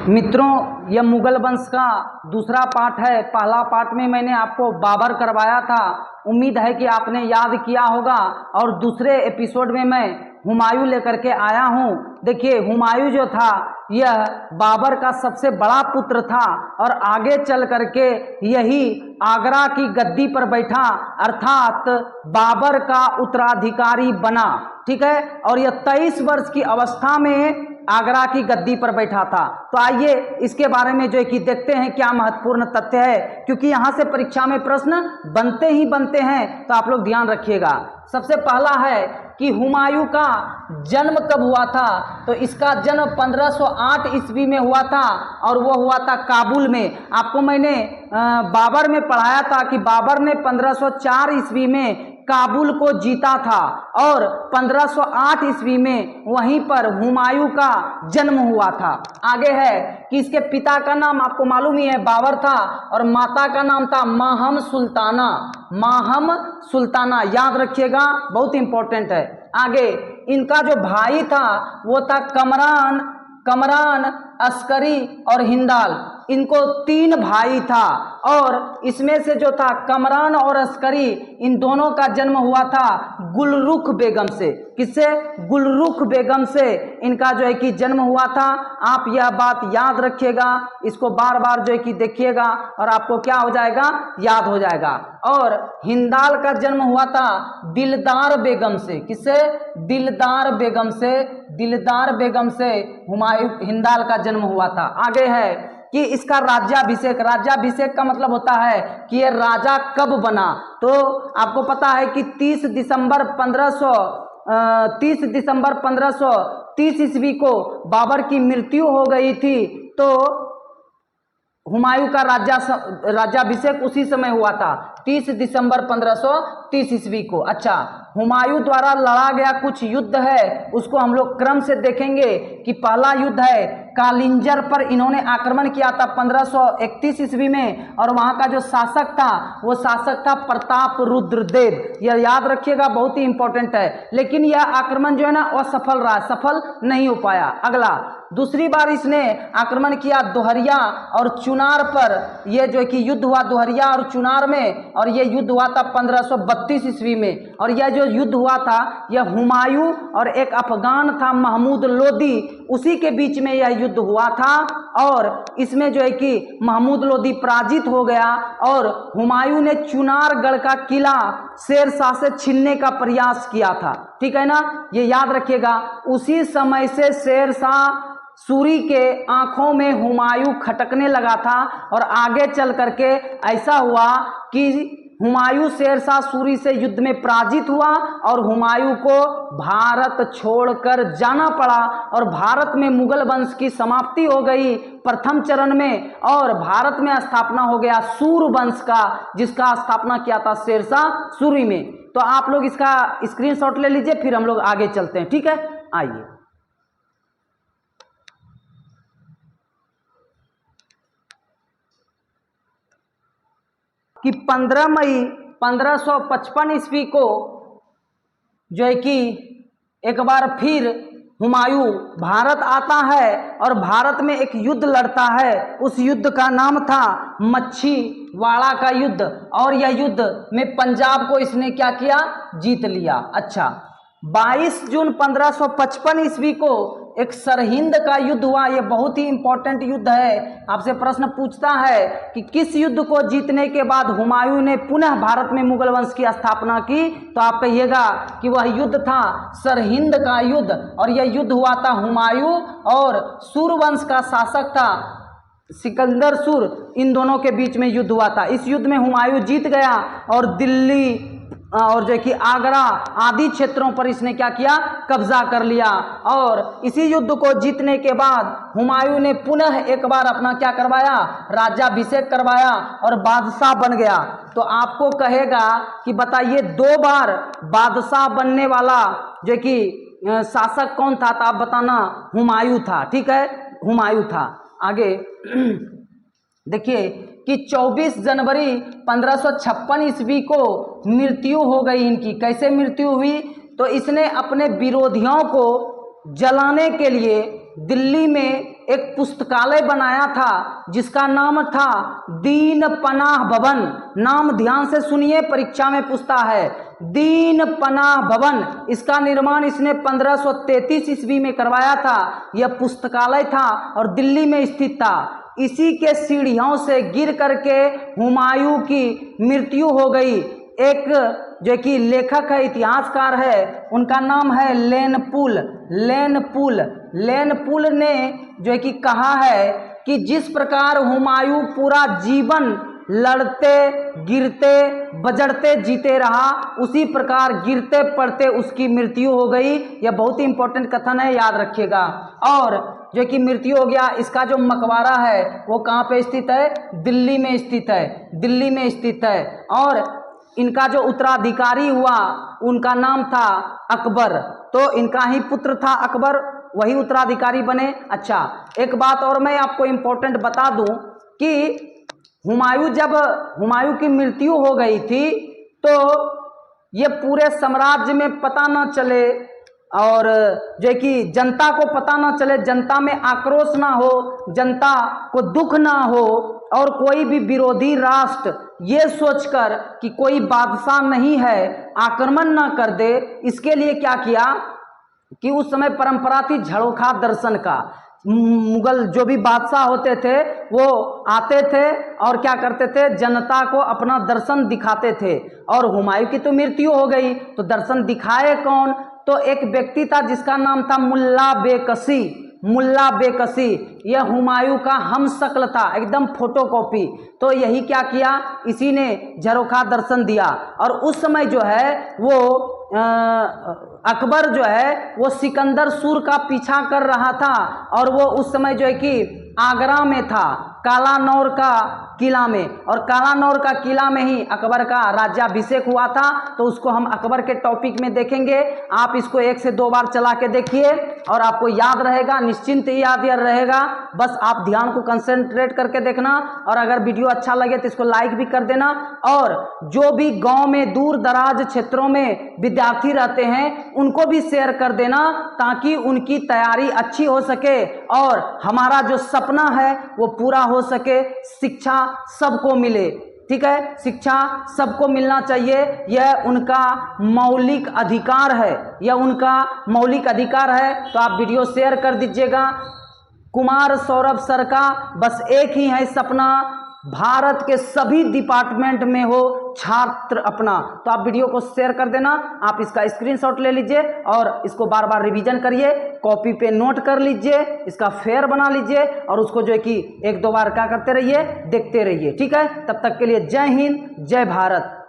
मित्रों, यह मुगल वंश का दूसरा पार्ट है। पहला पार्ट में मैंने आपको बाबर करवाया था, उम्मीद है कि आपने याद किया होगा। और दूसरे एपिसोड में मैं हुमायूं लेकर के आया हूँ। देखिए, हुमायूं जो था यह बाबर का सबसे बड़ा पुत्र था और आगे चल करके यही आगरा की गद्दी पर बैठा, अर्थात बाबर का उत्तराधिकारी बना। ठीक है, और यह 23 वर्ष की अवस्था में आगरा की गद्दी पर बैठा था। तो आइए इसके बारे में जो है कि देखते हैं क्या महत्वपूर्ण तथ्य है, क्योंकि यहाँ से परीक्षा में प्रश्न बनते ही बनते हैं, तो आप लोग ध्यान रखिएगा। सबसे पहला है कि हुमायूं का जन्म कब हुआ था। तो इसका जन्म 1508 ईस्वी में हुआ था और वो हुआ था काबुल में। आपको मैंने बाबर में पढ़ाया था कि बाबर ने 1504 ईस्वी में काबुल को जीता था और 1508 ईस्वी में वहीं पर हुमायूं का जन्म हुआ था। आगे है कि इसके पिता का नाम आपको मालूम ही है, बाबर था, और माता का नाम था माहम सुल्ताना। माहम सुल्ताना याद रखिएगा, बहुत इंपॉर्टेंट है। आगे इनका जो भाई था वो था कमरान, अस्करी और हिंदाल। इनको 3 भाई था और इसमें से जो था कमरान और अस्करी, इन दोनों का जन्म हुआ था गुलरुख बेगम से। किससे? गुलरुख बेगम से इनका जो है कि जन्म हुआ था। आप यह बात याद रखिएगा, इसको बार बार जो है कि देखिएगा और आपको क्या हो जाएगा, याद हो जाएगा। और हिंदाल का जन्म हुआ था दिलदार बेगम से। किससे? दिलदार बेगम से। दिलदार बेगम से हुमायूं हिंदाल का जन्म हुआ था। आगे है कि इसका राज्याभिषेक का मतलब होता है कि ये राजा कब बना। तो आपको पता है कि 30 दिसंबर 1530 ईस्वी को बाबर की मृत्यु हो गई थी। तो हुमायूं का राज्याभिषेक उसी समय हुआ था, 30 दिसंबर 1530 ईस्वी को। अच्छा, हुमायूं द्वारा लड़ा गया कुछ युद्ध है, उसको हम लोग क्रम से देखेंगे। कि पहला युद्ध है कालिंजर पर इन्होंने आक्रमण किया था 1531 ईस्वी में, और वहां का जो शासक था वो शासक था प्रताप रुद्रदेव। यह याद रखिएगा, बहुत ही इंपॉर्टेंट है। लेकिन यह आक्रमण जो है ना असफल रहा, सफल नहीं हो पाया। अगला, दूसरी बार इसने आक्रमण किया दोहरिया और चुनार पर। यह जो है कि युद्ध हुआ दोहरिया और चुनार में, और यह युद्ध हुआ था 1532 ईस्वी में। और यह जो युद्ध हुआ था यह हुमायूं और एक अफगान था महमूद लोदी, उसी के बीच में यह युद्ध हुआ था। और इसमें जो है कि महमूद लोदी पराजित हो गया और हुमायूं ने चुनारगढ़ का किला शेरशाह से छीनने का प्रयास किया था। ठीक है ना, ये याद रखिएगा। उसी समय से शेरशाह सूरी के आंखों में हुमायूं खटकने लगा था और आगे चल करके ऐसा हुआ कि हुमायूं शेरशाह सूरी से युद्ध में पराजित हुआ और हुमायूं को भारत छोड़कर जाना पड़ा और भारत में मुगल वंश की समाप्ति हो गई प्रथम चरण में, और भारत में स्थापना हो गया सूर वंश का, जिसका स्थापना किया था शेरशाह सूरी में। तो आप लोग इसका स्क्रीनशॉट ले लीजिए, फिर हम लोग आगे चलते हैं। ठीक है, आइए। कि 15 मई 1555 ईस्वी को जो है कि एक बार फिर हुमायूं भारत आता है और भारत में एक युद्ध लड़ता है। उस युद्ध का नाम था मच्छीवाड़ा का युद्ध, और यह युद्ध में पंजाब को इसने क्या किया, जीत लिया। अच्छा, 22 जून 1555 ईस्वी को एक सरहिंद का युद्ध हुआ। यह बहुत ही इंपॉर्टेंट युद्ध है। आपसे प्रश्न पूछता है कि किस युद्ध को जीतने के बाद हुमायूं ने पुनः भारत में मुगल वंश की स्थापना की, तो आप कहिएगा कि वह युद्ध था सरहिंद का युद्ध। और यह युद्ध हुआ था हुमायूं और सूरवंश का शासक था सिकंदर सूर, इन दोनों के बीच में युद्ध हुआ था। इस युद्ध में हुमायूं जीत गया और दिल्ली और जो कि आगरा आदि क्षेत्रों पर इसने क्या किया, कब्जा कर लिया। और इसी युद्ध को जीतने के बाद हुमायूं ने पुनः एक बार अपना क्या करवाया, राज्याभिषेक करवाया और बादशाह बन गया। तो आपको कहेगा कि बताइए 2 बार बादशाह बनने वाला जो कि शासक कौन था, तो आप बताना, हुमायूं था। ठीक है, हुमायूं था। आगे देखिए कि 24 जनवरी 1556 ईस्वी को मृत्यु हो गई इनकी। कैसे मृत्यु हुई? तो इसने अपने विरोधियों को जलाने के लिए दिल्ली में एक पुस्तकालय बनाया था जिसका नाम था दीन पनाह भवन। नाम ध्यान से सुनिए, परीक्षा में पूछता है। दीन पनाह भवन, इसका निर्माण इसने 1533 ईस्वी में करवाया था। यह पुस्तकालय था और दिल्ली में स्थित था। इसी के सीढ़ियों से गिर करके हुमायूं की मृत्यु हो गई। एक जो कि लेखक है, इतिहासकार है, उनका नाम है लेनपुल। लेनपुल ने जो कि कहा है कि जिस प्रकार हुमायूं पूरा जीवन लड़ते गिरते बजड़ते जीते रहा, उसी प्रकार गिरते पड़ते उसकी मृत्यु हो गई। यह बहुत ही इंपॉर्टेंट कथन है, याद रखिएगा। और जो कि मृत्यु हो गया, इसका जो मकबरा है वो कहाँ पे स्थित है? दिल्ली में स्थित है, दिल्ली में स्थित है। और इनका जो उत्तराधिकारी हुआ उनका नाम था अकबर, तो इनका ही पुत्र था अकबर, वही उत्तराधिकारी बने। अच्छा, एक बात और मैं आपको इम्पोर्टेंट बता दूं कि हुमायूं की मृत्यु हो गई थी तो ये पूरे साम्राज्य में पता न चले और जो कि जनता को पता न चले, जनता में आक्रोश ना हो, जनता को दुख ना हो और कोई भी विरोधी राष्ट्र ये सोचकर कि कोई बादशाह नहीं है आक्रमण ना कर दे, इसके लिए क्या किया कि उस समय परंपरा थी झरोखा दर्शन का। मुगल जो भी बादशाह होते थे वो आते थे और क्या करते थे, जनता को अपना दर्शन दिखाते थे। और हुमायूं की तो मृत्यु हो गई तो दर्शन दिखाए कौन? तो एक व्यक्ति था जिसका नाम था मुल्ला बेकसी। यह हुमायूं का हम शक्ल था, एकदम फोटोकॉपी। तो यही क्या किया, इसी ने झरोखा दर्शन दिया। और उस समय जो है वो अकबर जो है वो सिकंदर सूर का पीछा कर रहा था और वो उस समय जो है कि आगरा में था, कालानौर का किला में। और कालानौर का किला में ही अकबर का राज्याभिषेक हुआ था। तो उसको हम अकबर के टॉपिक में देखेंगे। आप इसको 1 से 2 बार चला के देखिए और आपको याद रहेगा, निश्चिंत ही याद रहेगा। बस आप ध्यान को कंसंट्रेट करके देखना और अगर वीडियो अच्छा लगे तो इसको लाइक भी कर देना। और जो भी गांव में दूर दराज क्षेत्रों में विद्यार्थी रहते हैं उनको भी शेयर कर देना ताकि उनकी तैयारी अच्छी हो सके और हमारा जो सपना है वो पूरा हो सके, शिक्षा सबको मिले। ठीक है, शिक्षा सबको मिलना चाहिए, यह उनका मौलिक अधिकार है, यह उनका मौलिक अधिकार है। तो आप वीडियो शेयर कर दीजिएगा। कुमार सौरभ सर का बस एक ही है सपना, भारत के सभी डिपार्टमेंट में हो छात्र अपना। तो आप वीडियो को शेयर कर देना, आप इसका स्क्रीनशॉट ले लीजिए और इसको बार बार रिवीजन करिए, कॉपी पे नोट कर लीजिए, इसका फेयर बना लीजिए और उसको जो है कि 1-2 बार क्या करते रहिए, देखते रहिए। ठीक है, तब तक के लिए जय हिंद, जय भारत।